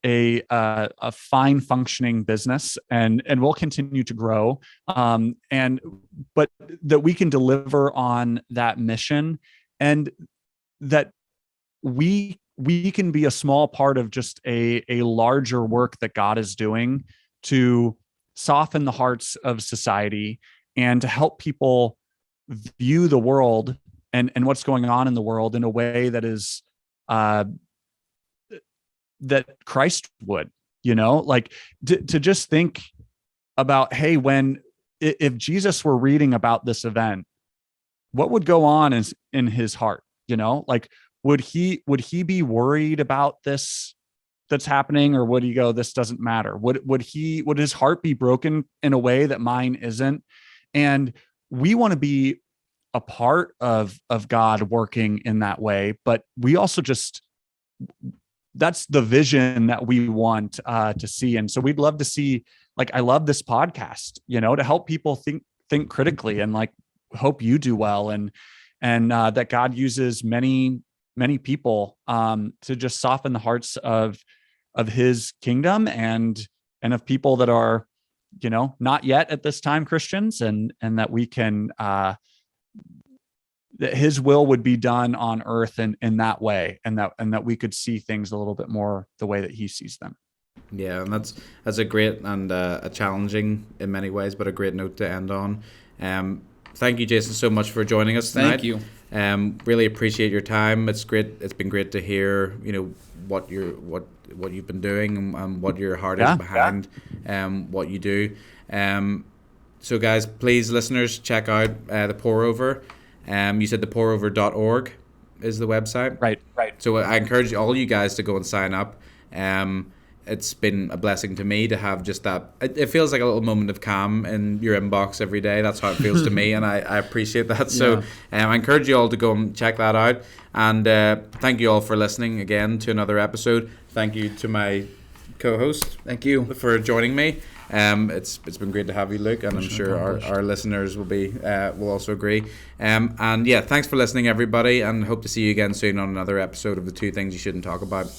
a fine functioning business, and will continue to grow. But that we can deliver on that mission, and that we can be a small part of just a larger work that God is doing to soften the hearts of society, and to help people view the world and what's going on in the world in a way that is that Christ would, like to just think about, hey, if Jesus were reading about this event, what would go on in his heart? Like, would he be worried about this that's happening, or would he go, this doesn't matter? Would his heart be broken in a way that mine isn't? And we want to be a part of God working in that way, but we also that's the vision that we want to see. And so we'd love to see, like, I love this podcast, to help people think critically, and like, hope you do well, and that God uses many people to just soften the hearts of his kingdom, and of people that are, not yet at this time Christians, and that we can that his will would be done on earth in that way, and that we could see things a little bit more the way that he sees them. Yeah, and that's a great and a challenging in many ways, but a great note to end on. Thank you, Jason, so much for joining us tonight. Thank you. Really appreciate your time. It's great. It's been great to hear, what you've been doing, and what your heart is behind what you do. So guys, please, listeners, check out The Pour Over. You said thepourover.org is the website. Right. So I encourage all you guys to go and sign up. It's been a blessing to me to have just that. It feels like a little moment of calm in your inbox every day. That's how it feels to me, and I appreciate that. So I encourage you all to go and check that out. And thank you all for listening again to another episode. Thank you to my co-host. Thank you for joining me. It's been great to have you, Luke, and I'm sure our listeners will also agree. And thanks for listening, everybody, and hope to see you again soon on another episode of the Two Things You Shouldn't Talk About.